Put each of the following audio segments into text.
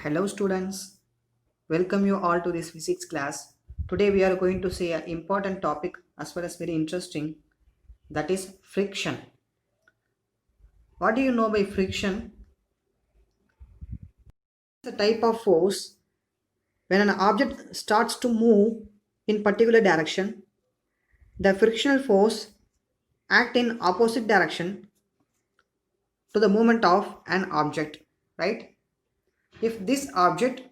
Hello students, welcome you all to this physics class. Today we are going to see an important topic as well as very interesting, that is friction. What do you know by friction? It's a type of force when an object starts to move in particular direction, the frictional force act in opposite direction to the movement of an object, right? If this object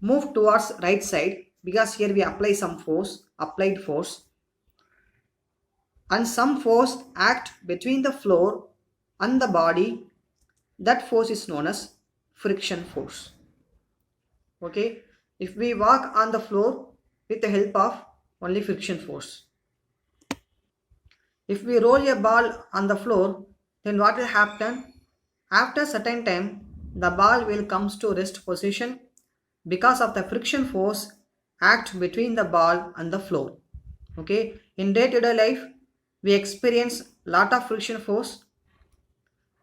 move towards right side, because here we apply some force, applied force, and some force act between the floor and the body, that force is known as friction force. Okay, if we walk on the floor with the help of only friction force, if we roll a ball on the floor, then what will happen? After certain time the ball will comes to rest position because of the friction force act between the ball and the floor. Okay, in day-to-day life we experience lot of friction force.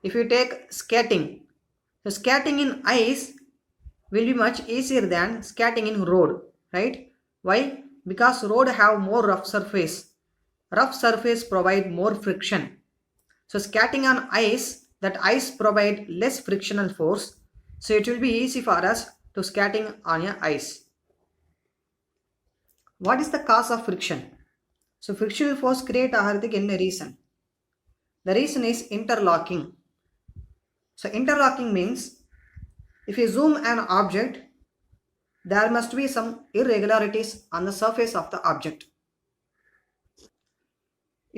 If you take skating, so skating in ice will be much easier than skating in road, right? Why? Because road have more rough surface. Rough surface provide more friction. So skating on ice, that ice provide less frictional force. So it will be easy for us to skating on a ice. What is the cause of friction? So frictional force create ஆகிறதுக்கு என்ன reason? The reason is interlocking. So interlocking means if you zoom an object, there must be some irregularities on the surface of the object.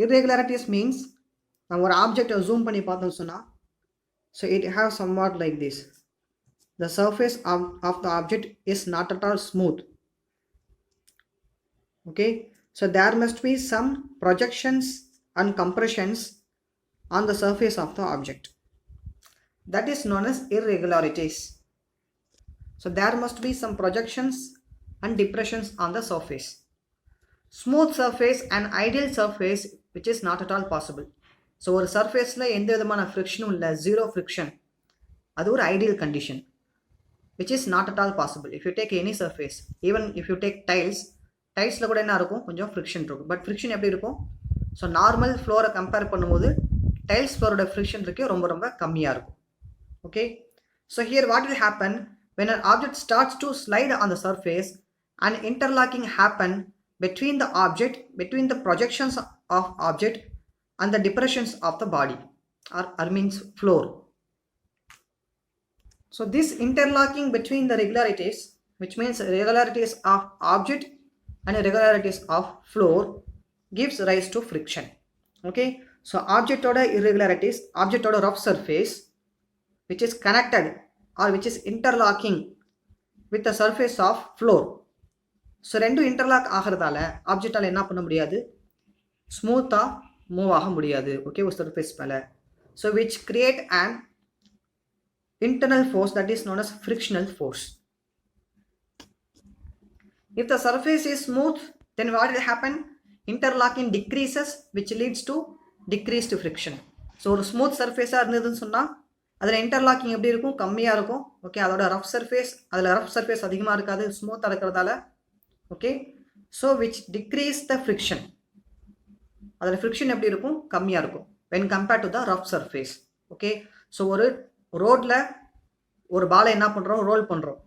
Irregularities means நம்ம ஒரு ஆப்ஜெக்டை zoom பண்ணி பார்த்தோம் சொன்னா, so it has somewhat like this. The surface of the object is not at all smooth. Okay, so there must be some projections and compressions on the surface of the object. That is known as irregularities. So there must be some projections and depressions on the surface. Smooth surface and ideal surface, which is not at all possible. So ஒரு சர்ஃபேஸில் எந்த விதமான ஃப்ரிக்ஷனும் இல்லை, zero friction, அது ஒரு ideal condition, which is not at all possible. If you take any surface, even if you take டைல்ஸில் கூட என்ன இருக்கும், கொஞ்சம் ஃப்ரிக்ஷன் இருக்கும். பட் ஃப்ரிக்ஷன் எப்படி இருக்கும்? ஸோ நார்மல் ஃப்ளோரை கம்பேர் பண்ணும்போது டைல்ஸ் ஃப்ளோரோட ஃப்ரிக்ஷன் இருக்கே ரொம்ப ரொம்ப கம்மியாக இருக்கும். Okay, so here what will happen when an object starts to slide on the surface, and interlocking happen between the object, between the projections of object and the depressions of the body or means floor. So this interlocking between the regularities, which means regularities of object and regularities of floor, gives rise to friction. Okay, so object oda irregularities, object oda rough surface which is connected or which is interlocking with the surface of floor. So ரெண்டும் interlock ஆகிறதால ஆப்ஜெக்டால் என்ன பண்ண முடியாது, ஸ்மூத்தாக move ஆக முடியாது. Okay, ஒரு surface மேலே. So which create and internal force that is known as frictional force. If the surface is smooth, then what will happen? Interlocking decreases, which leads to decreased friction. So ஒரு smooth சர்ஃபேஸாக இருந்ததுன்னு சொன்னால் அதில் interlocking எப்படி இருக்கும், கம்மியாக இருக்கும். Okay, அதோட rough surface, அதில் ரஃப் சர்ஃபேஸ் அதிகமாக இருக்காது, ஸ்மூத்தாக இருக்கிறதால. Okay, so which degrees the friction, அதில் ஃப்ரிக்ஷன் எப்படி இருக்கும், கம்மியாக இருக்கும் when compared to the rough surface. Okay, so ஒரு ரோட்டில் ஒரு பாலை என்ன பண்ணுறோம், ரோல் பண்ணுறோம்,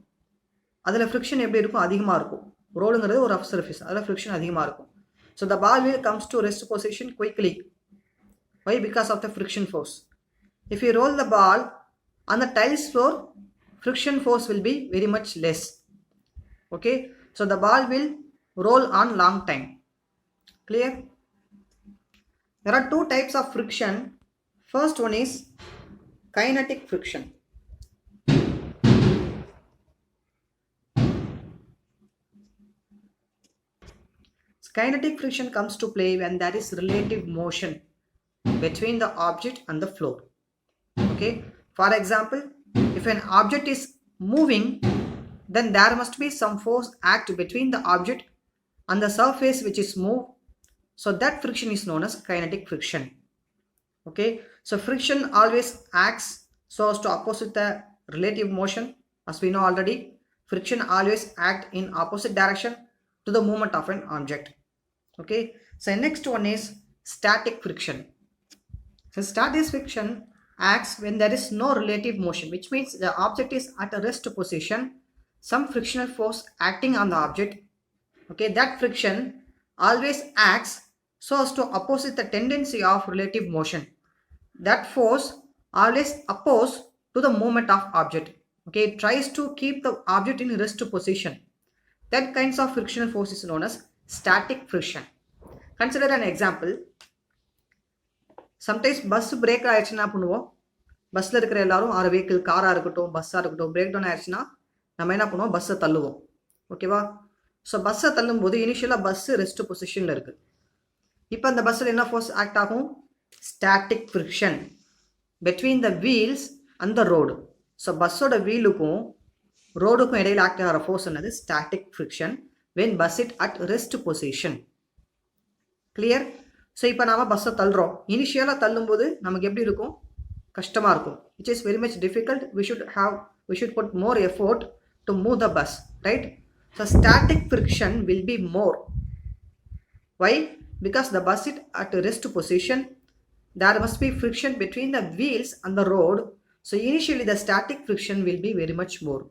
அதில் ஃப்ரிக்ஷன் எப்படி இருக்கும், அதிகமாக இருக்கும். ரோலுங்கிறது ஒரு ரஃப் சர்ஃபேஸ், அதில் ஃப்ரிக்ஷன் அதிகமாக இருக்கும். So the ball will comes to rest position quickly. Why? Because of the friction force. If you roll the ball on the tiles floor, friction force will be very much less. Okay, so the ball will roll on long time. Clear? There are two types of friction. First one is kinetic friction. Kinetic friction comes to play when there is relative motion between the object and the floor. Okay, for example, if an object is moving, then there must be some force act between the object and the surface which is moved. So that friction is known as kinetic friction. Okay, so friction always acts so as to opposite the relative motion. As we know already, friction always act in opposite direction to the movement of an object. Okay, so next one is static friction. So static friction acts when there is no relative motion, which means the object is at a rest position, some frictional force acting on the object. Okay, that friction always acts so as to oppose the tendency of relative motion. That force always opposed to the movement of object. Okay, it tries to keep the object in rest position. That kinds of frictional force is known as static friction. Consider an example. Sometimes bus break ஆயிடுச்சுன்னா பண்ணுவோம், பஸ்ஸில் இருக்கிற எல்லாரும் ஆறு vehicle, காராக இருக்கட்டும் பஸ்ஸாக இருக்கட்டும், break down ஆயிடுச்சுன்னா நம்ம என்ன பண்ணுவோம், பஸ்ஸை தள்ளுவோம். ஓகேவா? ஸோ பஸ்ஸை தள்ளும்போது இனிஷியலாக பஸ்ஸு ரெஸ்ட் பொசிஷனில் இருக்குது. இப்போ அந்த பஸ்ஸில் என்ன ஃபோர்ஸ் ஆக்ட் ஆகும்? Static friction between the wheels and the road. So பஸ்ஸோட வீலுக்கும் ரோடுக்கும் இடையில் ஆக்ட் ஆகிற ஃபோர்ஸ் என்னது? Static friction when bus it at rest position. Clear? So இப்போ நாம் பஸ்ஸை தள்ளுறோம். இனிஷியலாக தள்ளும்போது நமக்கு எப்படி இருக்கும்? கஷ்டமாக இருக்கும். It is very much difficult. We should put more effort to move the bus, right? So static friction will be more. Why? Because the bus is at rest position, there must be friction between the wheels and the road. So initially the static friction will be very much more.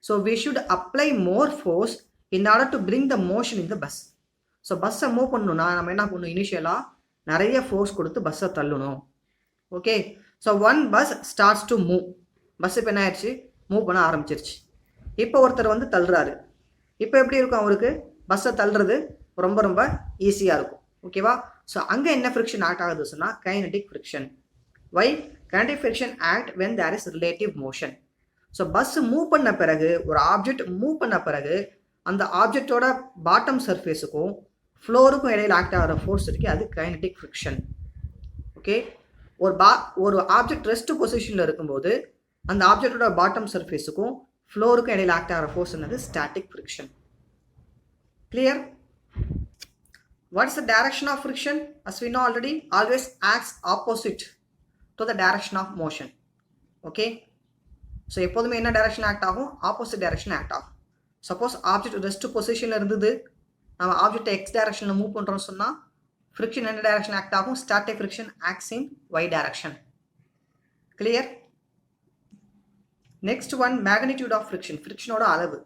So we should apply more force in order to bring the motion in the bus. So பஸ்ஸை move பண்ணணும்னா நம்ம என்ன பண்ணணும்? இனிஷியலாக நிறைய force கொடுத்து பஸ்ஸை தள்ளணும். Okay, so one bus starts to move. Bus இப்போ என்ன ஆயிடுச்சு? மூவ் பண்ண ஆரம்பிச்சிருச்சு. இப்போ ஒருத்தர் வந்து தள்ளுறாரு. இப்போ எப்படி இருக்கும் அவருக்கு? பஸ்ஸை தள்ளுறது ரொம்ப ரொம்ப ஈஸியாக இருக்கும். ஓகேவா? ஸோ அங்கே என்ன ஃப்ரிக்ஷன் ஆக்ட் ஆகுது சொன்னால் kinetic friction. Why? Kinetic friction act when there is relative motion. So bus move பண்ண பிறகு, ஒரு ஆப்ஜெக்ட் மூவ் பண்ண பிறகு அந்த ஆப்ஜெக்டோட பாட்டம் சர்ஃபேஸுக்கும் ஃப்ளோருக்கும் இடையில் ஆக்ட் ஆகிற ஃபோர்ஸ் இருக்குது, அது கைனடிக் ஃப்ரிக்ஷன். ஓகே, ஒரு ஆப்ஜெக்ட் ரெஸ்ட் பொசிஷனில் இருக்கும்போது அந்த ஆப்ஜெக்டோட பாட்டம் சர்ஃபேஸுக்கும் ஃப்ளோருக்கும் இடையில் ஆக்ட் ஆகிற ஃபோர்ஸ் என்னது? Static friction. Clear? What is the direction of friction? As we know already, always acts opposite to the direction of motion. Okay, so எப்போதுமே என்ன direction act ஆகும்? ஆப்போசிட் டைரக்ஷன் ஆக்ட் ஆகும். Suppose object rest பொசிஷனில் இருந்தது, நம்ம object X டைரக்ஷனில் move பண்ணுறோம்னு சொன்னால் ஃப்ரிக்ஷன் என்ன டைரக்ஷன் ஆக்ட் ஆகும்? Static friction acts in Y direction. Clear? Next one, magnitude of friction. ஃப்ரிக்ஷனோட அளவு.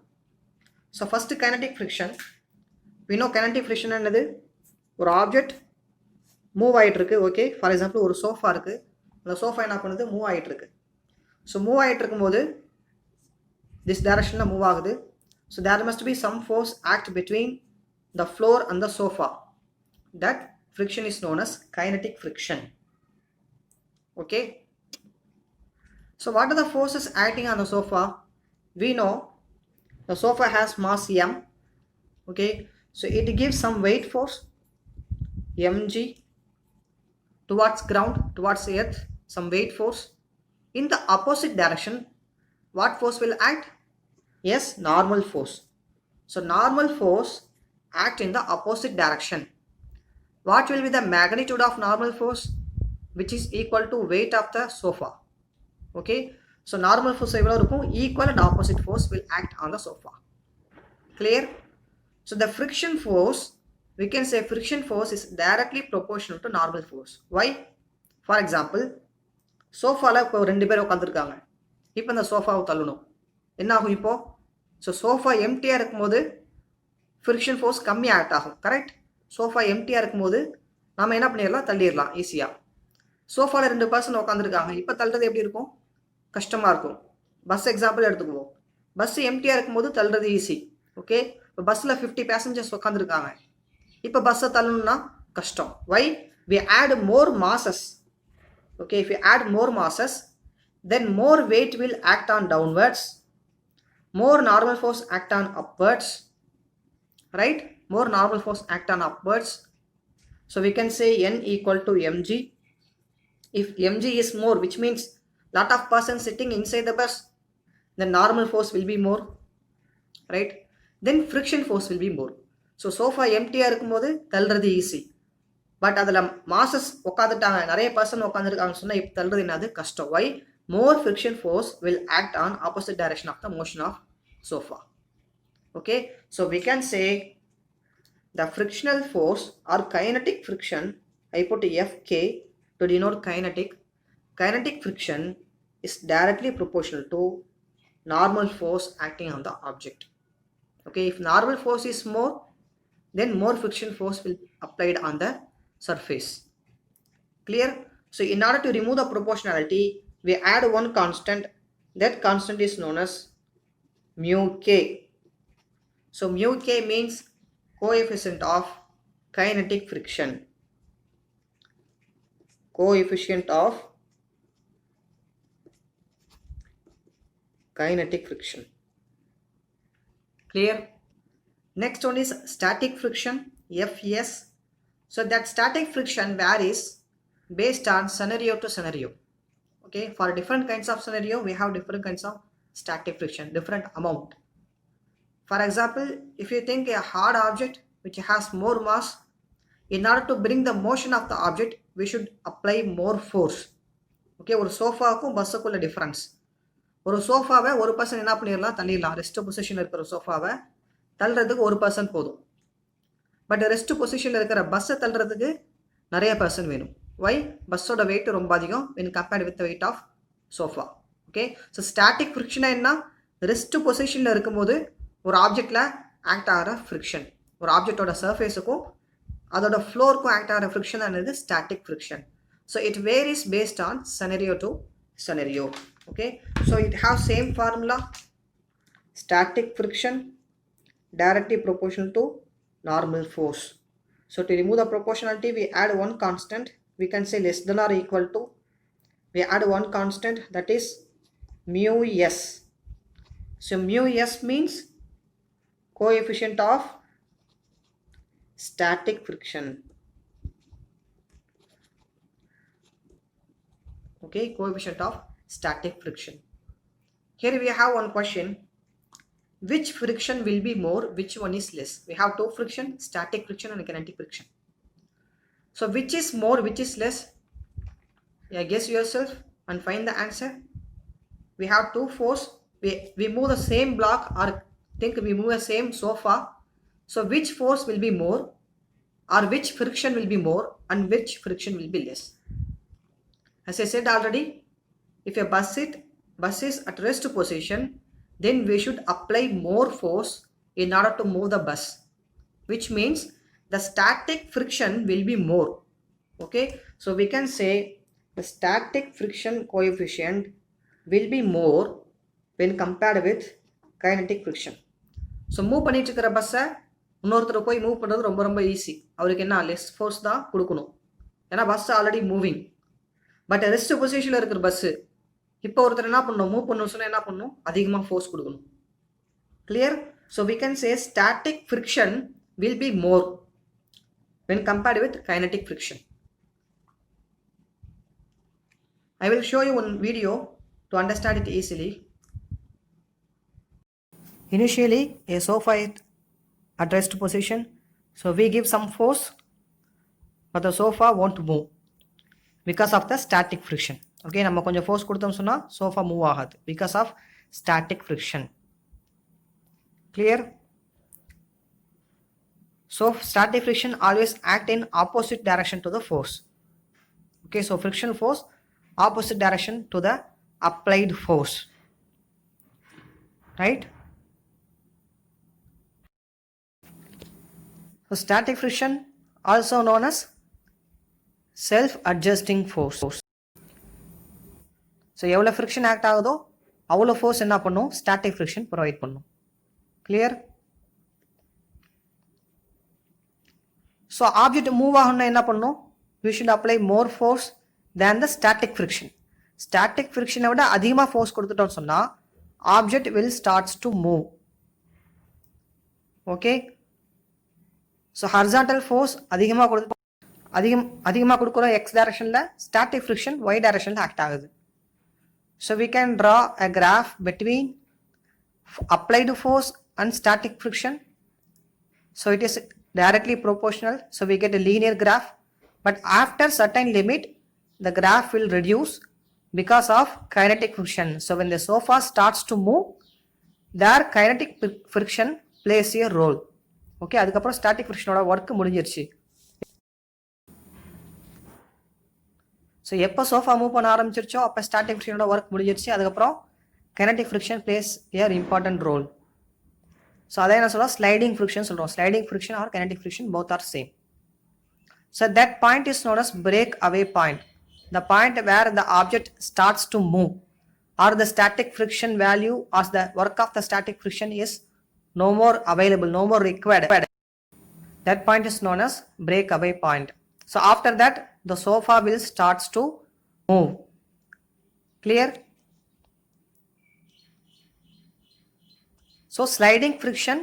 So first kinetic friction. we know kinetic friction என்னது? ஒரு ஆப்ஜெக்ட் மூவ் ஆகிட்டுருக்கு. ஓகே, ஃபார் எக்ஸாம்பிள் ஒரு சோஃபா இருக்குது. அந்த சோஃபா என்ன பண்ணுது? மூவ் ஆகிட்டுருக்கு. ஸோ மூவ் ஆகிட்டு இருக்கும்போது திஸ் டைரக்ஷனில் மூவ் ஆகுது. So there must be some force act between the floor and the sofa. That friction is known as kinetic friction. Okay, so what are the forces acting on the sofa? We know the sofa has mass m. Okay, so it gives some weight force mg towards ground, towards earth, some weight force. In the opposite direction, what force will act? Yes, normal force. So normal force act in the opposite direction. What will be the magnitude of normal force? Which is equal to weight of the sofa. Okay, so normal force எவ்வளோ இருக்கும்? Equal and opposite force will act on the sofa. Clear? So the friction force, we can say friction force is directly proportional to normal force. Why? For example, சோஃபாவில் இப்போ 2 பேர் உட்காந்துருக்காங்க. இப்போ இந்த சோஃபாவை தள்ளணும், என்ன ஆகும்? இப்போது ஸோ சோஃபா எம்டியாக இருக்கும்போது ஃப்ரிக்ஷன் ஃபோர்ஸ் கம்மியாக ஆக்ட் ஆகும். கரெக்ட்? சோஃபா எம்டியாக இருக்கும்போது நம்ம என்ன பண்ணிடலாம்? தள்ளிடலாம் ஈஸியாக. சோஃபாவில் 2 பர்சன் உட்காந்துருக்காங்க. இப்போ தள்ளுறது எப்படி இருக்கும்? கஷ்டமாக இருக்கும். பஸ் எக்ஸாம்பிள் எடுத்துக்குவோம். பஸ் எம்டியாக இருக்கும்போது தள்ளுறது ஈஸி. ஓகே, இப்போ பஸ்ஸில் 50 பேசஞ்சர்ஸ் உட்காந்துருக்காங்க. இப்போ பஸ்ஸை தள்ளணும்னா கஷ்டம். Why? We add more masses. Okay, if you add more masses, then more weight will act on downwards, more normal force act on upwards, right? More normal force act on upwards. So we can say n equal to mg. If mg is more, which means lot of persons sitting inside the bus, then normal force will be more, right? Then friction force will be more. So sofa empty-ஆ இருக்கும்போது தள்ளுறது easy. But அதில் masses உட்காந்துட்டாங்க, நிறைய person உட்காந்துருக்காங்கன்னு சொன்னால் இப்போ தள்ளுறது என்னது? கஷ்டம். வை? more friction force will act on opposite direction of the motion of sofa. Okay, so we can say the frictional force or kinetic friction, I put Fk to denote kinetic friction is directly proportional to normal force acting on the object. Okay, if normal force is more, then more friction force will be applied on the surface. Clear? So in order to remove the proportionality, we add one constant. That constant is known as mu k. So mu k means coefficient of kinetic friction. Coefficient of kinetic friction. Clear? Next one is static friction, Fs. So that static friction varies based on scenario to scenario. Okay, for different kinds of scenario, we have different kinds of static friction, different amount. For example, if you think a hard object which has more mass, in order to bring the motion of the object, we should apply more force. Okay, ஒரு சோஃபாவுக்கும் பஸ்ஸுக்குள்ள difference. ஒரு சோஃபாவை ஒரு person என்ன பண்ணிடலாம், தள்ளிடலாம். Rest பொசிஷனில் இருக்கிற சோஃபாவை தள்ளுறதுக்கு ஒரு person போதும். But rest பொசிஷனில் இருக்கிற பஸ்ஸை தள்ளுறதுக்கு நிறைய பர்சன் வேணும். வை? பஸ்ஸோட வெயிட் ரொம்ப அதிகம் when compared with the weight of sofa. Okay, so static ஃப்ரிக்ஷனா என்ன? ரெஸ்ட் பொசிஷனில் இருக்கும்போது ஒரு ஆப்ஜெக்டில் ஆக்ட் ஆகிற ஃப்ரிக்ஷன், ஒரு ஆப்ஜெக்டோட சர்ஃபேஸுக்கும் அதோட ஃப்ளோருக்கும் ஆக்ட் ஆகிற ஃப்ரிக்ஷன் என்னது? Static friction. So it varies based on scenario to scenario. Okay, so it has same formula. Static friction directly proportional to normal force. So to remove the proportionality, we add one constant. We can say less than or equal to. We add one constant, that is mu s. So mu s means coefficient of static friction. Okay, coefficient of static friction. Here we have one question. Which friction will be more, which one is less? We have two friction, static friction and kinetic friction. So which is more, which is less? Yeah, guess yourself and find the answer. We have two force. We move the same block, or think we move the same sofa. So which force will be more, or which friction will be more, and which friction will be less? As I said already, if a bus is at rest position, then we should apply more force in order to move the bus, which means the static friction will be more. Okay, so we can say the static friction coefficient will be more when compared with kinetic friction. So move பண்ணிட்டு இருக்கிற பஸ்ஸை இன்னொருத்தர் போய் move பண்ணுறது ரொம்ப ரொம்ப easy. அவருக்கு என்ன, லெஸ் ஃபோர்ஸ் தான் கொடுக்கணும், ஏன்னா bus already moving. But rest பொசிஷனில் இருக்கிற பஸ்ஸு இப்போ ஒருத்தர் என்ன பண்ணணும், மூவ் பண்ணணும் சொன்னால் என்ன பண்ணணும், அதிகமாக ஃபோர்ஸ் கொடுக்கணும். Clear? So we can say static friction will be more when compared with kinetic friction. I will show you one video to understand it easily. Initially, a sofa is at rest position, so we give some force, but the sofa won't move because of the static friction. Okay, நம்ம கொஞ்சம் force கொடுத்தோம் சொன்னால் sofa move ஆகாது because of static friction. Clear? So static friction always act in opposite direction to the force. Okay, so friction force opposite direction to the applied force, right? So static friction also known as self-adjusting force. So எவ்வளோ friction act ஆகுதோ அவ்வளோ force என்ன பண்ணும், static friction provide பண்ணும். Clear? So object move ஆகணும்னா என்ன பண்ணும், we should apply more force then the static friction. ஸ்டாட்டிக் ஃப்ரிக்ஷனை விட அதிகமாக ஃபோர்ஸ் கொடுத்துட்டோம்னு சொன்னால் object will starts to move. Okay, so horizontal force அதிகமாக கொடுக்குறோம் எக்ஸ் டைரக்ஷனில், ஸ்டாட்டிக் ஃப்ரிக்ஷன் ஒய் டைரக்ஷனில் ஆக்ட் ஆகுது. So we can draw a graph between applied force and static friction. So it is directly proportional. So we get a linear graph. But after certain limit, the graph will reduce because of kinetic friction. So when the sofa starts to move, their kinetic friction plays a role. Okay, அதுக்கப்புறம் static friction ஓட work முடிஞ்சிருச்சு. So எப்போ sofa move பண்ண ஆரம்பிச்சிருச்சோ அப்போ static ஃப்ரிக்ஷனோட work முடிஞ்சிருச்சு. அதுக்கப்புறம் kinetic friction plays a important role. So அதை என்ன சொல்கிறோம், ஸ்லைடிங் ஃப்ரிக்ஷன் சொல்கிறோம். Sliding friction or kinetic friction both are same. So that point is known as breakaway point. The point where the object starts to move or the static friction value or the work of the static friction is no more available, no more required. That point is known as breakaway point. So after that the sofa will starts to move. Clear? So sliding friction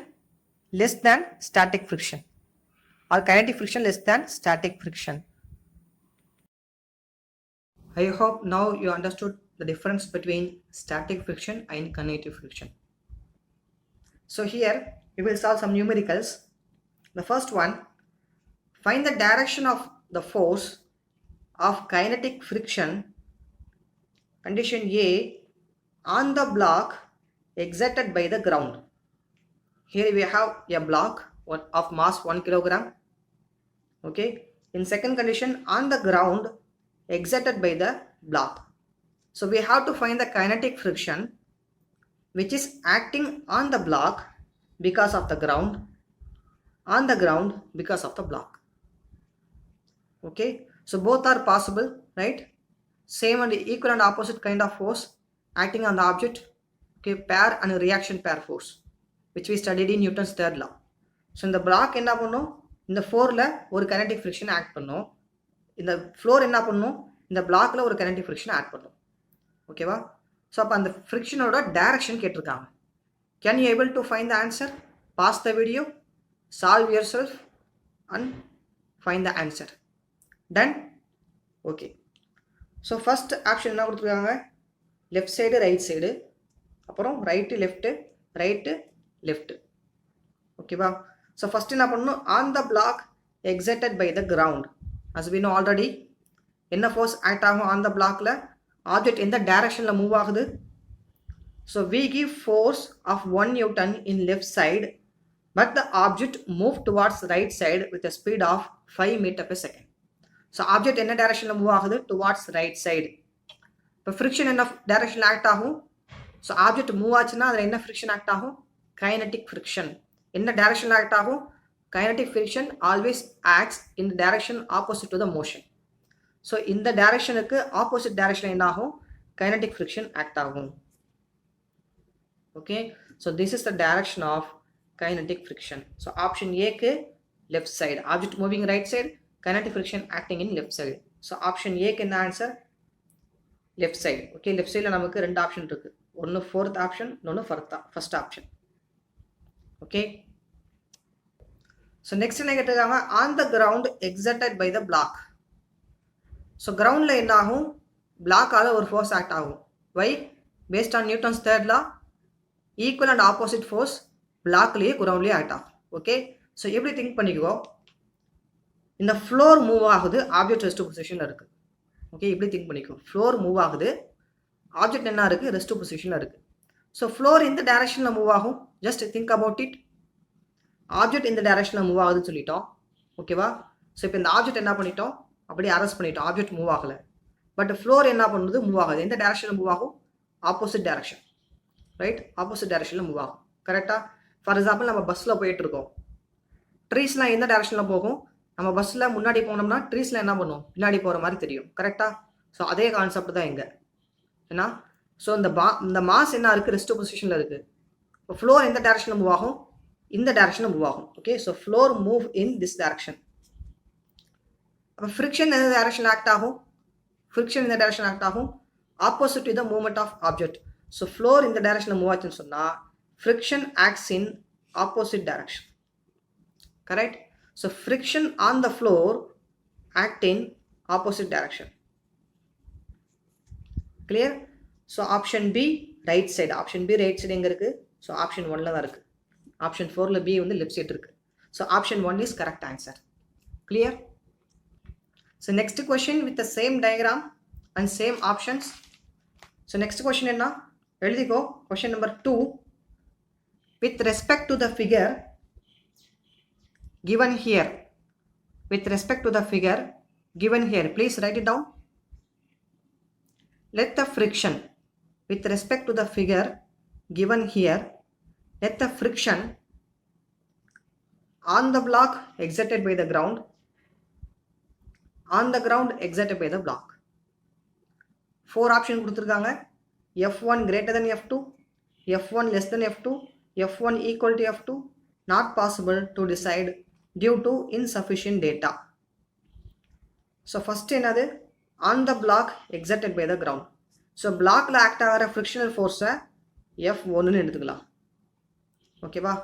less than static friction or kinetic friction less than static friction. I hope now you understood the difference between static friction and kinetic friction. So here we will solve some numericals. The first one, find the direction of the force of kinetic friction, condition A, on the block exerted by the ground. Here we have a block of mass 1 kilogram. Okay, in second condition, on the ground exerted by the block. So we have to find the kinetic friction which is acting on the block because of the ground, on the ground because of the block. Okay, so both are possible, right? Same and equal and opposite kind of force acting on the object. Okay, pair and reaction pair force which we studied in Newton's third law. So இந்த block என்ன பண்ணும், இந்த ஃப்ளோரில் ஒரு kinetic friction act பண்ணும். இந்த floor என்ன பண்ணும், இந்த பிளாக்ல ஒரு kinetic friction ஆட் பண்ணும். ஓகேவா? ஸோ அப்போ அந்த ஃப்ரிக்ஷனோட டைரக்ஷன் கேட்டிருக்காங்க. Can you able to find the answer? Pause the video, solve yourself and find the answer. Done? Okay. So first option என்ன கொடுத்துருக்காங்க, லெஃப்ட் சைடு ரைட் சைடு, அப்புறம் right left, right left. ஓகேவா? So first என்ன பண்ணணும், on the block excited by the ground. As we know already என்ன force act ஆகும் on the பிளாக்ல, object எந்த டைரக்ஷனில் மூவ் ஆகுது. So we give force of 1 Newton in left side but the object move towards right side with a speed of 5 meter/second. So object என்ன டைரக்ஷனில் move ஆகுது, towards right side. இப்போ friction என்ன டைரக்ஷனில் ஆக்ட் ஆகும், ஸோ ஆப்ஜெக்ட் மூவ் ஆச்சுன்னா அதில் என்ன ஃப்ரிக்ஷன் ஆக்ட் ஆகும், கைனடிக் ஃப்ரிக்ஷன். என்ன டைரக்ஷனில் ஆக்ட் ஆகும், kinetic friction always acts in direction opposite to the motion. So இந்த டைரக்ஷனுக்கு ஆப்போசிட் டைரக்ஷன் என்ன ஆகும், கைனடிக் ஃப்ரிக்ஷன் ஆக்ட் ஆகும். Okay, so this is the direction of kinetic friction. So option ஏக்கு left side, object moving right side, kinetic friction acting in left side. So option ஏக்கு என்ன answer, left side. Okay, left சைடில் நமக்கு 2 option இருக்குது, ஒன்று fourth option, இன்னொன்று first option. Okay, so next என்ன கேட்டிருக்காங்க, on the ground exerted by the block. So கிரவுண்டில் என்ன ஆகும், பிளாக்கால் ஒரு ஃபோர்ஸ் ஆக்ட் ஆகும். Why? Based on Newton's third law, equal and opposite force பிளாக்லேயே கிரவுண்ட்லேயே ஆக்ட் ஆகும். ஓகே, ஸோ எப்படி திங்க் பண்ணிக்குவோ, இந்த ஃப்ளோர் மூவ் ஆகுது, ஆப்ஜெக்ட் ரெஸ்ட் பொசிஷனில் இருக்குது. ஓகே, இப்படி திங்க் பண்ணிக்கோ, ஃப்ளோர் மூவ் ஆகுது, ஆப்ஜெக்ட் என்ன இருக்குது, ரெஸ்ட் பொசிஷனில் இருக்குது. ஸோ ஃப்ளோர் இந்த டைரக்ஷனில் மூவ் ஆகும். Just think about it. Object இந்த டைரக்ஷனில் மூவ் ஆகுதுன்னு சொல்லிட்டோம். ஓகேவா? ஸோ இப்போ இந்த ஆப்ஜெக்ட் என்ன பண்ணிட்டோம், அப்படியே அரெஸ்ட் பண்ணிட்டோம், ஆப்ஜெக்ட் மூவ் ஆகலை. பட் ஃப்ளோர் என்ன பண்ணுது, மூவ் ஆகுது. எந்த டைரக்ஷனில் மூவ் ஆகும், ஆப்போசிட் டைரக்ஷன். ரைட், ஆப்போசிட் டைரக்ஷனில் மூவ் ஆகும். கரெக்டாக? ஃபார் எக்ஸாம்பிள் நம்ம பஸ்ஸில் போயிட்டுருக்கோம், ட்ரீஸ்லாம் எந்த டைரக்ஷனில் போகும், நம்ம பஸ்ஸில் முன்னாடி போனோம்னா ட்ரீஸில் என்ன பண்ணுவோம், பின்னாடி போகிற மாதிரி தெரியும். கரெக்டாக? ஸோ அதே கான்செப்ட் தான் இங்கே. ஏன்னா ஸோ இந்த மாஸ் என்ன இருக்குது, ரெஸ்ட் பொசிஷனில் இருக்குது. இப்போ ஃப்ளோர் எந்த டைரக்ஷனில் மூவ் ஆகும், இந்த டைரக்ஷனில் மூவ் ஆகும். Okay, so floor move in this direction. அப்போ ஃப்ரிக்ஷன் எந்த டைரக்ஷன் ஆக்ட் ஆகும், ஃப்ரிக்ஷன் இந்த டைரக்ஷன் ஆக்ட் ஆகும் opposite to the movement of object. So floor இந்த டைரக்ஷனில் மூவ் ஆச்சுன்னு சொன்னால் friction acts in opposite direction. Correct? So friction on the floor act in opposite direction. Clear? So option B right side. Option B right side எங்கே இருக்குது, so option 1ல் தான் இருக்குது. Option 4ல் பி வந்து லெஃப்ட் சைடு இருக்குது. So option 1 is correct answer. Clear? So next question with the same diagram and same options. So next question enna எழுதிக்கோ. Question number 2. With respect to the figure given here, with respect to the figure given here, please write it down. Let the friction, with respect to the figure given here, let the friction on the block exerted by the ground, on the ground exerted by the block. 4 options கொடுத்திருக்காங்க. F1 greater than F2, F1 less than F2, F1 equal to F2. Not possible to decide due to insufficient data. So first என்னது, on the block exerted by the ground. So blockல act ஆகிற frictional force F1 எடுத்துக்கலாம். ஓகேவா?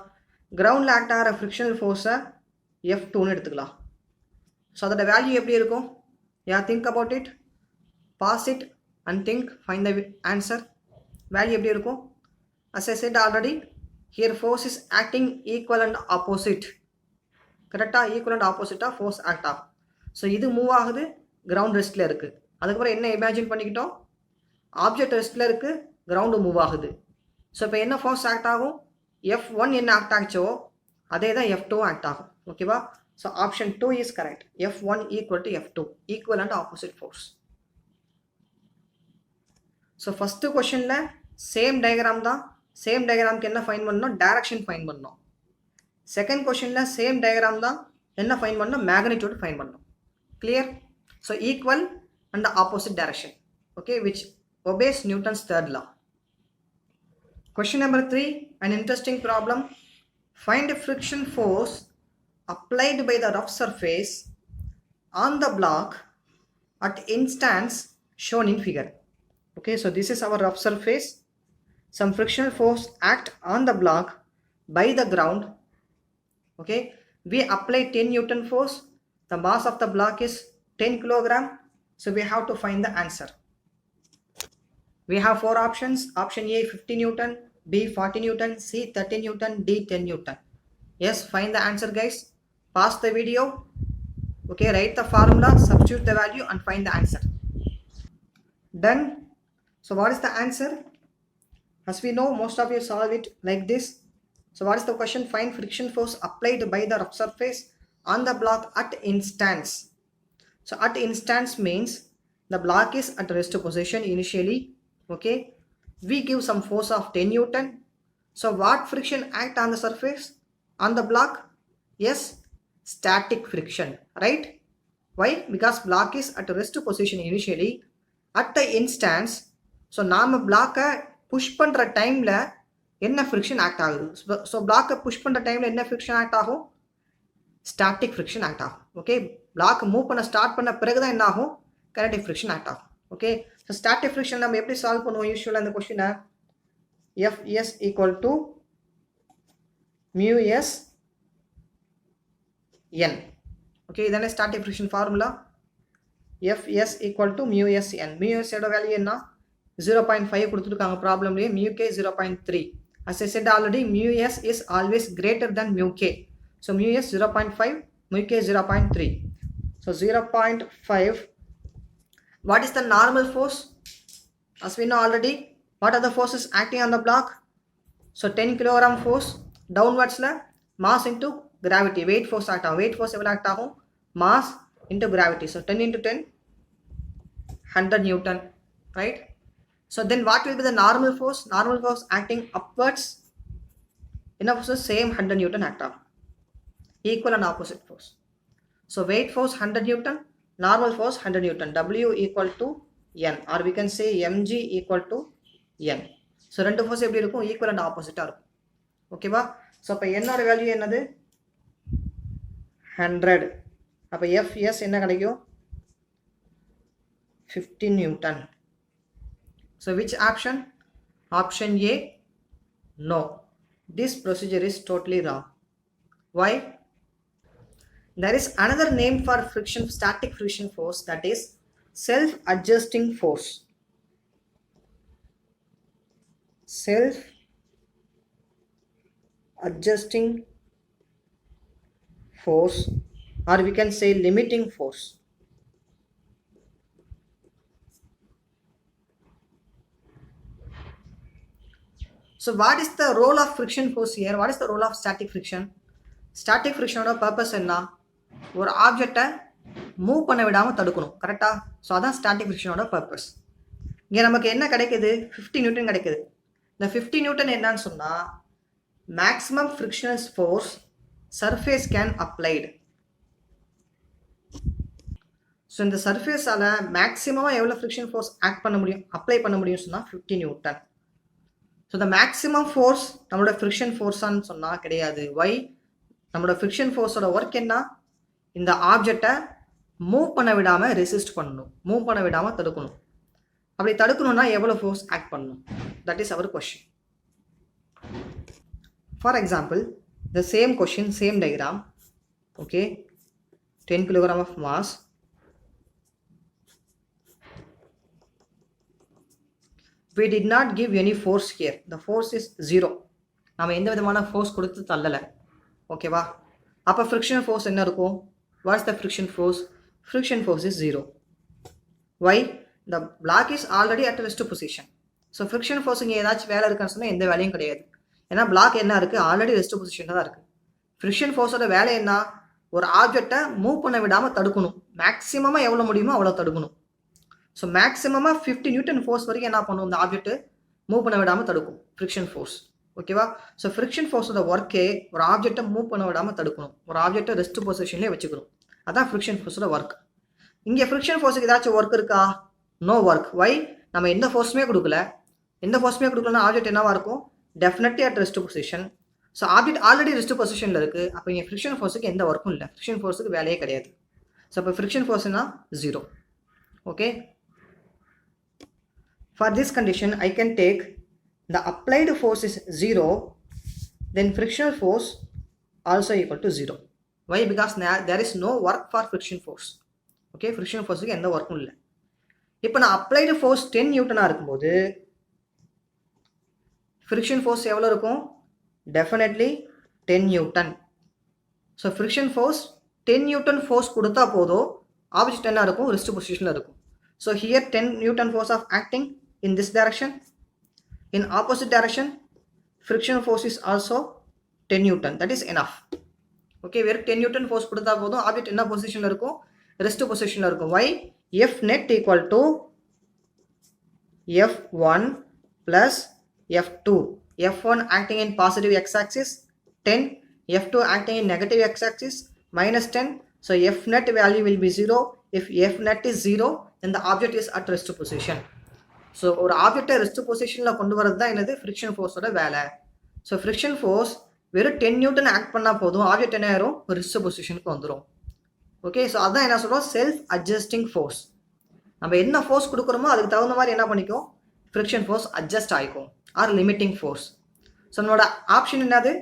groundல act ஆகிற frictional force F2 எடுத்துக்கலாம். So அதோட value எப்படி இருக்கும்? Yeah, think about it. Pause it and think, find the answer. Value எப்படி இருக்கும்? As I said already, here force is acting equal and opposite. கரெக்டா? equal and opposite force act ஆகும். So இது move ஆகுது, ground ரெஸ்ட்டில் இருக்குது. அதுக்கப்புறம் என்ன imagine பண்ணிக்கிட்டோம்? ஆப்ஜெக்ட் ரெஸ்ட்டில் இருக்குது, கிரவுண்டு மூவ் ஆகுது. ஸோ இப்போ என்ன ஃபோர்ஸ் ஆக்ட் ஆகும்? F1 என்ன ஆக்ட் ஆகிச்சோ அதே தான் F2 ஆக்ட் ஆகும். ஓகேவா? So option 2 is correct. F1 equal to F2, equal and opposite force. So first கொஷனில் சேம் டயக்ராம் தான். சேம் டயக்ராம்க்கு என்ன ஃபைன் பண்ணணும்? டைரக்ஷன் ஃபைன் பண்ணணும். செகண்ட் கொஷனில் சேம் டயக்ராம் தான், என்ன ஃபைன் பண்ணணும்? மேக்னிடியூட் ஃபைன் பண்ணணும். Clear? So equal and the opposite direction. Okay, which obeys Newton's third law. Question number 3, an interesting problem. Find a friction force applied by the rough surface on the block at instants shown in figure. Okay, so this is our rough surface. Some frictional force act on the block by the ground. Okay, we apply 10 Newton force. The mass of the block is 10 kilogram. So we have to find the answer. We have 4 options. Option A 50 Newton, B 40 Newton, C 30 Newton, D 10 Newton. Yes, find the answer guys. Pause the video. Okay, write the formula, substitute the value and find the answer. Done. So what is the answer? As we know, most of you solve it like this. So what is the question? Find friction force applied by the rough surface on the block at instants. So at instants means the block is at rest position initially. Okay, we give some force of 10 Newton. So what friction act on the surface, on the block? Yes, static friction, right? Why? Because block is at rest position initially. At the instants, so நாம block push பண்ற டைம்ல என்ன friction act ஆகுது? So block push பண்ற டைம்ல என்ன friction act ஆகும்? static friction act ஆகும். ஓகே, பிளாக் மூவ் பண்ண ஸ்டார்ட் பண்ண பிறகு தான் என்ன ஆகும்? kinetic friction act ஆகும். ஓகே, ஸோ static friction நம்ம எப்படி சால்வ் பண்ணுவோம்? யூஸ்வலாக அந்த கொஸ்டினை Fs equal to μs n. Okay, இதானே static friction formula. Fs equal to μs n. μs ஓட வேல்யூ என்ன? 0.5 கொடுத்துருக்காங்க ப்ராப்ளம்லேயே. μk 0.3. as I said already, μs is always greater than μk. So μs 0.5, μk 0.3. So 0.5. What is the normal force? As we know already, what are the forces acting on the block? So 10 kilogram force downwards la mass into gravity, weight force act ஆகும். weight force எவ்வளோ act ஆகும்? mass into gravity. So 10 into 10, 100 Newton, right? So then what will be the normal force? Normal force acting upwards. என்ன force? Same 100 Newton act ஆகும். Equal and opposite force. So weight force 100 Newton, normal force 100 Newton. W equal to N, or we can say mg equal to N. So ரெண்டு force எப்படி இருக்கும்? Equal and opposite இருக்கும். ஓகேவா? So அப்போ என்னோட value என்னது? 100. அப்போ Fs என்ன கிடைக்கும்? 50 Newton. So which option? Option A? No. This procedure is totally wrong. Why? There is another name for friction, static friction force, that is self-adjusting force. Self-adjusting force, or we can say limiting force. So what is the role of friction force here? What is the role of static friction? Static friction purpose என்ன? ஒரு ஆப்ஜெக்டை move பண்ண விடாமல் தடுக்கணும், கரெக்டா? So அதான் static ஃப்ரிக்ஷனோட purpose. இங்கே நமக்கு என்ன கிடைக்குது? 50 நியூட்டன் கிடைக்குது. இந்த 50 நியூட்டன் என்னன்னு சொன்னால் maximum frictional force surface can applied. So இந்த சர்ஃபேஸால் மேக்ஸிமமாக எவ்வளோ ஃப்ரிக்ஷன் ஃபோர்ஸ் அப்ளை பண்ண முடியும்னு சொன்னால் 50 நியூட்டன். ஸோ இந்த மேக்ஸிமம் ஃபோர்ஸ் நம்மளோட ஃப்ரிக்ஷன் ஃபோர்ஸான்னு சொன்னால் கிடையாது. ஒய்? நம்மளோட ஃப்ரிக்ஷன் ஃபோர்ஸோட ஒர்க் என்ன? இந்த ஆப்ஜெக்டை மூவ் பண்ண விடாமல் ரெசிஸ்ட் பண்ணணும், மூவ் பண்ண விடாமல் தடுக்கணும். அப்படி தடுக்கணும்னா எவ்வளோ ஃபோர்ஸ் ஆக்ட் பண்ணணும்? That is our question. For example the same question, same diagram. Okay, 10 kilogram of mass, we did not give any force here, the force is 0. நம்ம எந்த விதமான ஃபோர்ஸ் கொடுத்து தள்ளலை, ஓகேவா? அப்போ ஃப்ரிக்ஷன் ஃபோர்ஸ் என்ன இருக்கும்? What is the friction force? Friction force is 0. Why? The block is already at rest position. So friction force இங்கே ஏதாச்சும் வேலை இருக்குன்னு சொன்னால் எந்த வேலையும் கிடையாது. ஏன்னா பிளாக் என்ன இருக்குது? ஆல்ரெடி ரெஸ்ட் பொசிஷனில் தான் இருக்குது. ஃப்ரிக்ஷன் ஃபோர்ஸோட வேலை என்ன? ஒரு ஆப்ஜெக்டை மூவ் பண்ண விடாமல் தடுக்கணும். மேக்ஸிமமாக எவ்வளோ முடியுமோ அவ்வளோ தடுக்கணும். ஸோ மேக்ஸிமமாக 50 நியூட்டன் ஃபோர்ஸ் வரைக்கும் என்ன பண்ணும்? இந்த ஆப்ஜெக்ட்டு மூவ் பண்ண விடாமல் தடுக்கும் ஃப்ரிக்ஷன் ஃபோர்ஸ், ஓகேவா? ஸோ ஃப்ரிக்ஷன் ஃபோர்ஸோட ஒர்க்கே ஒரு ஆப்ஜெக்டை மூவ் பண்ண விடாமல் தடுக்கணும், ஒரு ஆப்ஜெக்டை ரெஸ்ட் பொசிஷன்லேயே வச்சுக்கணும். அதான் ஃப்ரிக்ஷன் ஃபோர்ஸோட ஒர்க். இங்கே ஃப்ரிக்ஷன் ஃபோர்ஸுக்கு ஏதாச்சும் ஒர்க் இருக்கா? No work. வை? நம்ம எந்த ஃபோர்ஸுமே கொடுக்கல. எந்த ஃபோர்ஸுமே கொடுக்கலன்னா ஆப்ஜெக்ட் என்னவா இருக்கும்? Definitely at rest position. So object already rest பொசிஷனில் இருக்குது. அப்போ இங்கே ஃப்ரிக்ஷன் ஃபோர்ஸுக்கு எந்த ஒர்க்கும் இல்லை, ஃப்ரிக்ஷன் ஃபோர்ஸுக்கு வேலையே கிடையாது. ஸோ இப்போ ஃப்ரிக்ஷன் ஃபோர்ஸ்னா 0. Okay, for this condition I can take the applied force is 0, then frictional force also equal to 0. Why? Because there is no work for friction force. Okay, friction force க்கு எந்த ஒர்க்கும் இல்லை. இப்போ நான் applied force 10 நியூட்டனாக இருக்கும்போது friction force எவ்வளோ இருக்கும்? Definitely 10 newton. So friction force 10 newton force கொடுத்தா போதும், ஆப்ஜெக்ட் என்ன இருக்கும்? ரெஸ்ட் பொசிஷனில் இருக்கும். So here 10 newton force of acting in this direction. In opposite direction, friction force is also 10 Newton. That is enough. Okay, where 10 Newton force கொடுத்தா போதும், ஆப்ஜெக்ட் என்ன பொசிஷனில் இருக்கும்? ரெஸ்ட் பொசிஷனில் இருக்கும். Why? F net equal to F1 plus F2. F1 acting in positive x-axis 10, F2 acting in negative x-axis minus 10. So F net value will be 0. If F net is 0, then the object is at rest position. So ஒரு ஆப்ஜெக்டை rest பொசிஷனில் கொண்டு வரது தான் என்னது? Friction ஃபோர்ஸோட வேலை. So friction force வெறும் 10 Newton act பண்ணால் போதும், ஆப்ஜெக்ட் என்ன ஆயிரும்? ரெஸ்ட் பொசிஷனுக்கு வந்துடும். ஓகே, ஸோ அதான் என்ன சொல்கிறோம்? Self adjusting force. நம்ம என்ன ஃபோர்ஸ் கொடுக்குறோமோ அதுக்கு தகுந்த மாதிரி என்ன பண்ணிக்கும்? ஃப்ரிக்ஷன் ஃபோர்ஸ் அட்ஜஸ்ட் ஆகிக்கும். Or limiting force. ஸோ நம்மளோட ஆப்ஷன் என்னது?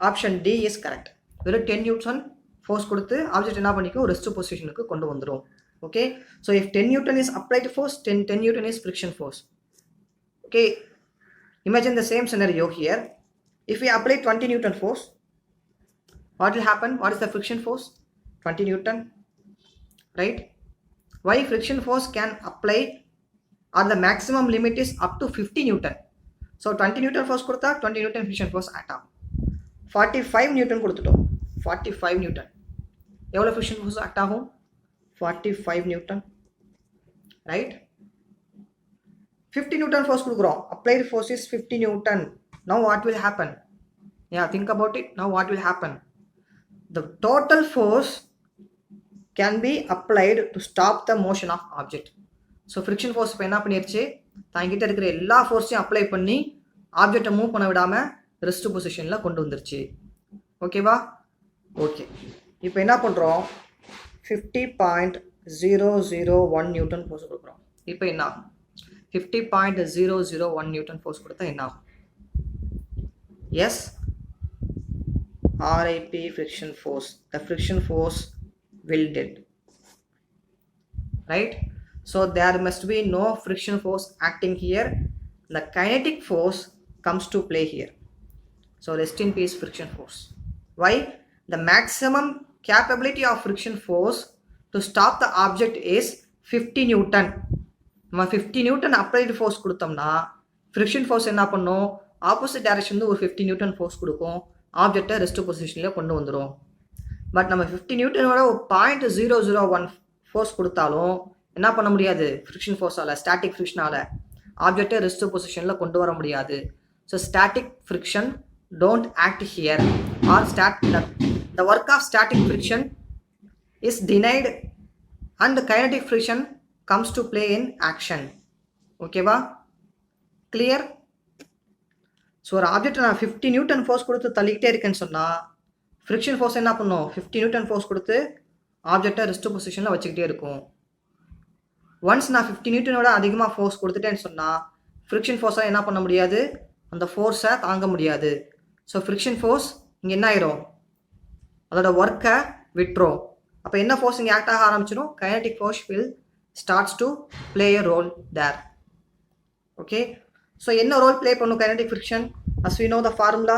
Option D is correct. வெறும் 10 நியூட்டன் ஃபோர்ஸ் கொடுத்து ஆப்ஜெக்ட் என்ன பண்ணிக்கும்? ரெஸ்ட் பொசிஷனுக்கு கொண்டு வந்துடும். Okay, so if 10 Newton is applied force, 10 Newton is friction force. Okay, imagine the same scenario here. If we apply 20 Newton force, what will happen? What is the friction force? 20 Newton, right? Why friction force can apply, or the maximum limit is up to 50 Newton. So 20 Newton force கொடுத்தா 20 Newton friction force act ஆகும். 45 Newton கொடுத்துட்டோம், 45 Newton எவ்வளோ friction force act ஆகும்? 45 Newton, right? 50 Newton force கொடுக்குறோம். Applied force is 50 Newton. Now what will happen? Yeah, think about it. Now what will happen? The total force can be applied to stop the motion of object. So friction force இப்போ என்ன பண்ணிருச்சு? தாங்கிட்ட இருக்கிற எல்லா ஃபோர்ஸையும் apply பண்ணி ஆப்ஜெக்டை move பண்ண விடாமல் rest பொசிஷனில் கொண்டு வந்துருச்சு. ஓகேவா? ஓகே, இப்போ என்ன பண்ணுறோம்? 50.001 நியூட்டன் ஃபோர்ஸ் கொடுக்குறோம். இப்போ என்ன ஆகும்? 50.001 நியூட்டன் ஃபோர்ஸ் கொடுத்தா என்ன ஆகும்? Yes, RIP friction force. The friction force will dead, right? So there must be no friction force acting here. The kinetic force comes to play here. So rest in peace friction force. Why? The maximum capability of friction force to stop the object is 50 Newton. நம்ம 50 Newton applied force கொடுத்தோம்னா friction force என்ன பண்ணும், opposite direction வந்து ஒரு 50 Newton force கொடுக்கும், ஆப்ஜெக்டை rest பொசிஷனில் கொண்டு வந்துடும். பட் நம்ம 50 நியூட்டனோட ஒரு 0.001 ஃபோர்ஸ் கொடுத்தாலும் என்ன பண்ண முடியாது, ஃப்ரிக்ஷன் ஃபோர்ஸால், ஸ்டாட்டிக் ஃப்ரிக்ஷனால் ஆப்ஜெக்டை ரெஸ்ட் பொசிஷனில் கொண்டு வர முடியாது. So static friction don't act here, or the work of static friction is denied and kinetic friction comes to play in action. ஓகேவா, கிளியர்? ஸோ ஒரு ஆப்ஜெக்ட் நான் 50 நியூட்டன் ஃபோர்ஸ் கொடுத்து தள்ளிக்கிட்டே இருக்கேன்னு சொன்னால் ஃப்ரிக்ஷன் ஃபோர்ஸ் என்ன பண்ணும், 50 நியூட்டன் ஃபோர்ஸ் கொடுத்து ஆப்ஜெக்டை ரெஸ்ட் பொசிஷனில் வச்சுக்கிட்டே இருக்கும். ஒன்ஸ் நான் 50 நியூட்டனோட அதிகமாக ஃபோர்ஸ் கொடுத்துட்டேன்னு சொன்னால் ஃப்ரிக்ஷன் ஃபோர்ஸால் என்ன பண்ண முடியாது, அந்த ஃபோர்ஸை தாங்க முடியாது. ஸோ ஃப்ரிக்ஷன் ஃபோர்ஸ் இங்கே என்ன ஆயிரும், அதோட ஒர்க்கை விட்டுரும். அப்போ என்ன ஃபோர்ஸ் இங்கே ஆக்ட் ஆக ஆரம்பிச்சிடும், kinetic force will starts to play a role there. Okay, so என்ன ரோல் ப்ளே பண்ணும் kinetic friction? As we know the formula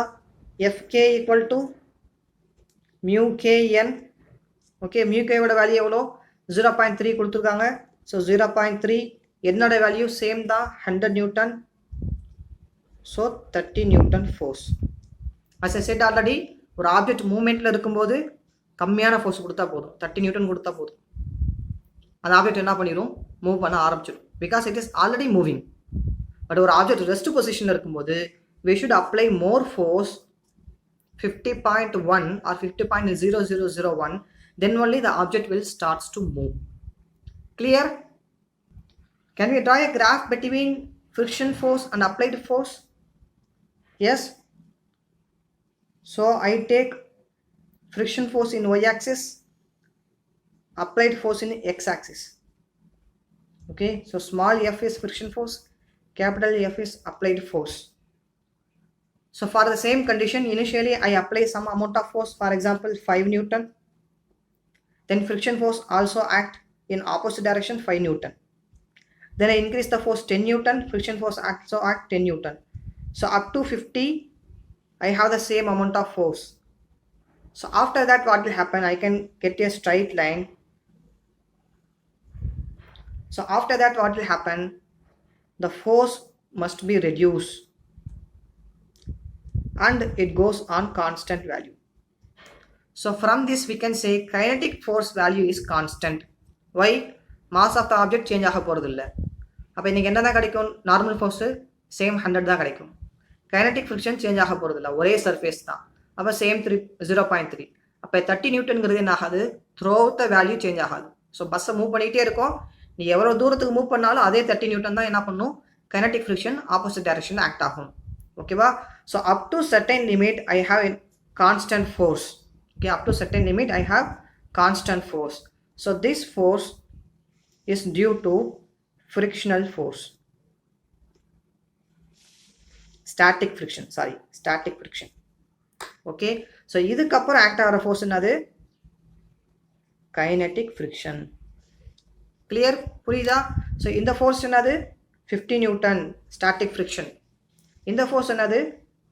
Fk equal to mu K N. Okay, mu கேவோட வேல்யூ எவ்வளோ, 0.3 கொடுத்துருக்காங்க. ஸோ 0.3, என்னோட value same தான், 100 newton. So 30 newton force. As I said already, ஒரு object மூவ்மெண்ட்டில் இருக்கும்போது கம்மியான ஃபோர்ஸ் கொடுத்தா போதும், 30 நியூட்டன் கொடுத்தா போதும், அந்த ஆப்ஜெக்ட் என்ன பண்ணிடும், மூவ் பண்ண ஆரம்பிச்சிடும், because it is already moving. But ஒரு ஆப்ஜெக்ட் ரெஸ்ட் பொசிஷனில் இருக்கும்போது we should apply more force, 50.1 or 50.0001, then only the object will starts to move. Clear? Can we draw a graph between friction force and applied force? Yes. So I take friction force in y-axis, applied force in x-axis. Okay, so small f is friction force, capital F is applied force. So for the same condition, initially I apply some amount of force, for example 5 Newton. Then friction force also act in opposite direction, 5 Newton. Then I increase the force 10 Newton, friction force also act 10 Newton. So up to 50, I have the same amount of force. So after that what will happen, I can get a straight line. So after that what will happen, the force must be reduced and it goes on constant value. So from this we can say kinetic force value is constant. Why? Mass of the object change ஆக போகிறது இல்லை. அப்போ இன்றைக்கி என்ன தான் கிடைக்கும், normal force same 100 தான் கிடைக்கும். கைனடிக் ஃப்ரிக்ஷன் சேஞ்ச் ஆக போகிறது இல்லை, ஒரே சர்ஃபேஸ் தான். அப்போ சேம் 0.3. அப்போ 30 நியூட்டன்கிறது என்ன ஆகாது, through out the value change ஆகாது. ஸோ பஸ்ஸை மூவ் பண்ணிகிட்டே இருக்கும், நீ எவ்வளோ தூரத்துக்கு மூவ் பண்ணாலும் அதே 30 நியூட்டன் தான் என்ன பண்ணும், கைனடிக் ஃப்ரிக்ஷன் ஆப்போசிட் டைரக்ஷனில் ஆக்ட் ஆகும். ஓகேவா? So up to certain limit I have constant force. Okay, up to certain limit I have constant force. So this force is due to frictional force, static friction. Okay, so இதுக்கப்புறம் act ஆகிற force என்னது, kinetic friction. Clear? புரியுதா? So இந்த force என்னது, 50 newton static friction. இந்த force என்னது,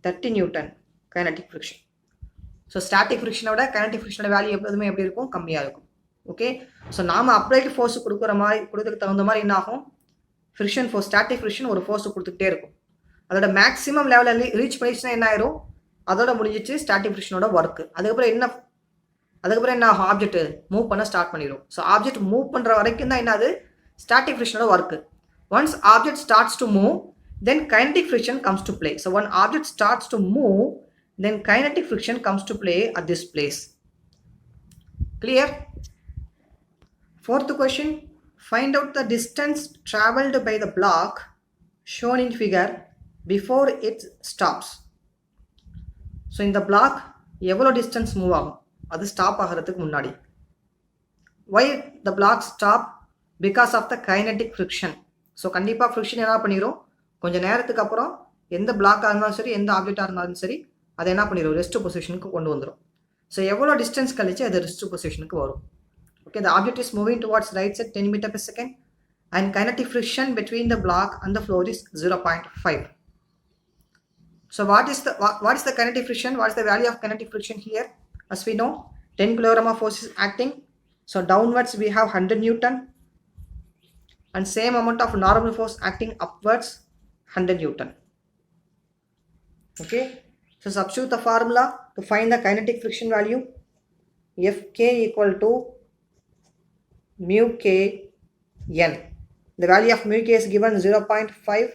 30 newton kinetic friction. So static ஃப்ரிக்ஷனோட kinetic ஃப்ரிக்ஷனோட value எப்போதுமே எப்படி இருக்கும், கம்மியாக இருக்கும். ஓகே, ஸோ நாம் அப்ளைடு ஃபோர்ஸ் கொடுக்கறதுக்கு தகுந்த மாதிரி என்ன ஆகும், ஃப்ரிக்ஷன் ஃபோர்ஸ், ஸ்டாட்டிக் ஃப்ரிக்ஷன் ஒரு ஃபோர்ஸ் கொடுத்துக்கிட்டே இருக்கும். அதோட மேக்ஸிமம் லெவலில் ரீச் பண்ணிச்சுன்னா என்ன ஆயிரும், அதோட முடிஞ்சிச்சு ஸ்டாட்டிக் ஃப்ரிக்ஷனோட ஒர்க்கு. அதுக்கப்புறம் என்ன ஆகும், ஆப்ஜெக்ட் மூவ் பண்ண ஸ்டார்ட் பண்ணிடும். ஸோ ஆப்ஜெக்ட் மூவ் பண்ணுற வரைக்கும் தான் என்னது, ஸ்டாட்டிக் ஃப்ரிக்ஷனோட work. Once object starts to move, then kinetic friction comes to play. So when object starts to move, then kinetic friction comes to play at this place. Clear? Fourth question, find out the distance traveled by the block shown in figure before it stops. So in the block எவ்வளோ distance move ஆகும், அது stop ஆகிறதுக்கு முன்னாடி. Why the block stop? Because of the kinetic friction. So கண்டிப்பாக friction என்ன பண்ணிடும், கொஞ்சம் நேரத்துக்கு அப்புறம் எந்த பிளாக்காக இருந்தாலும் சரி, எந்த ஆப்ஜெக்டாக இருந்தாலும் சரி, அதை என்ன பண்ணிடும், ரெஸ்ட் பொசிஷனுக்கு கொண்டு வந்துடும். ஸோ எவ்வளோ டிஸ்டன்ஸ் கழிச்சு அது ரெஸ்ட் பொசிஷனுக்கு வரும். Okay, the object is moving towards right side 10 meter per second and kinetic friction between the block and the floor is 0.5. So what is the kinetic friction? What is the value of kinetic friction here? As we know, 10 kg of force is acting. So downwards we have 100 Newton and same amount of normal force acting upwards, 100 Newton. Okay, so substitute the formula to find the kinetic friction value. Fk equal to mu k n. The value of mu k is given 0.5.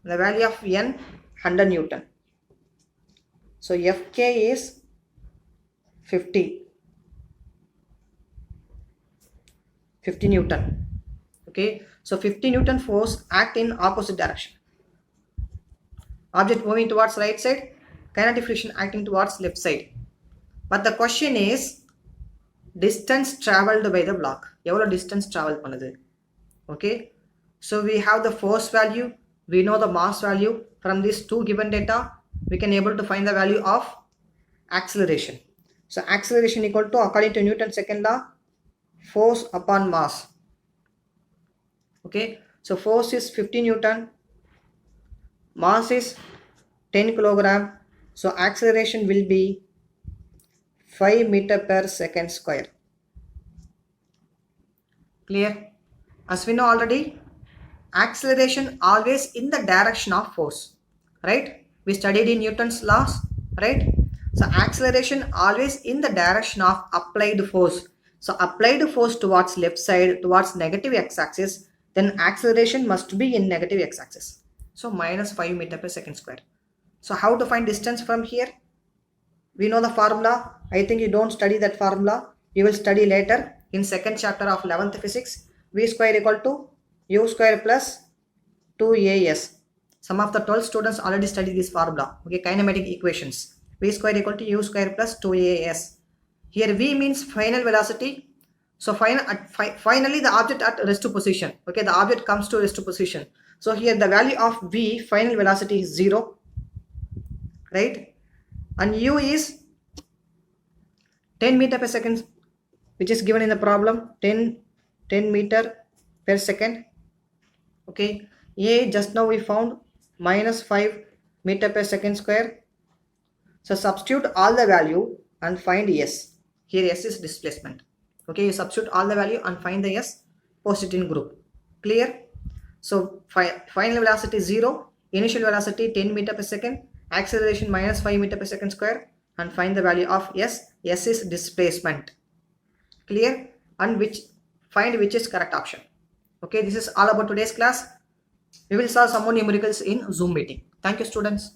The value of n 100 Newton. So Fk is 50 Newton. Okay, so 50 Newton force act in opposite direction. Object moving towards right side, kinetic friction acting towards left side. But the question is distance traveled by the block. Evlo distance travel பண்ணுது. Okay, so we have the force value, we know the mass value. From these two given data, we can able to find the value of acceleration. So acceleration equal to, according to Newton's second law, force upon mass. Okay, so force is 50 Newton, mass is 10 kilogram. So acceleration will be 5 meter per second square. Clear? As we know already, acceleration always in the direction of force, right? We studied in Newton's laws, right? So acceleration always in the direction of applied force. So applied force towards left side, towards negative x-axis, then acceleration must be in negative x-axis. So minus 5 meter per second square. So how to find distance from here? We know the formula. I think you don't study that formula. You will study later in second chapter of 11th physics. V square equal to u square plus 2as. Some of the 12 students already studied this formula. Okay, kinematic equations. V square equal to u square plus 2as. Here V means final velocity. So finally the object at rest position. Okay, the object comes to rest position. So here the value of V, final velocity, is 0. Right? And u is 10 meter per second, which is given in the problem, 10 meter per second. Okay, a just now we found minus 5 meter per second square. So substitute all the value and find s. Here s is displacement. Okay, you substitute all the value and find the s, post it in group. Clear? So final velocity 0, initial velocity 10 meter per second, acceleration minus 5 meter per second square, and find the value of s. S is displacement. Clear? And find which is correct option. Okay, this is all about today's class. We will solve some more numericals in Zoom meeting. Thank you, students.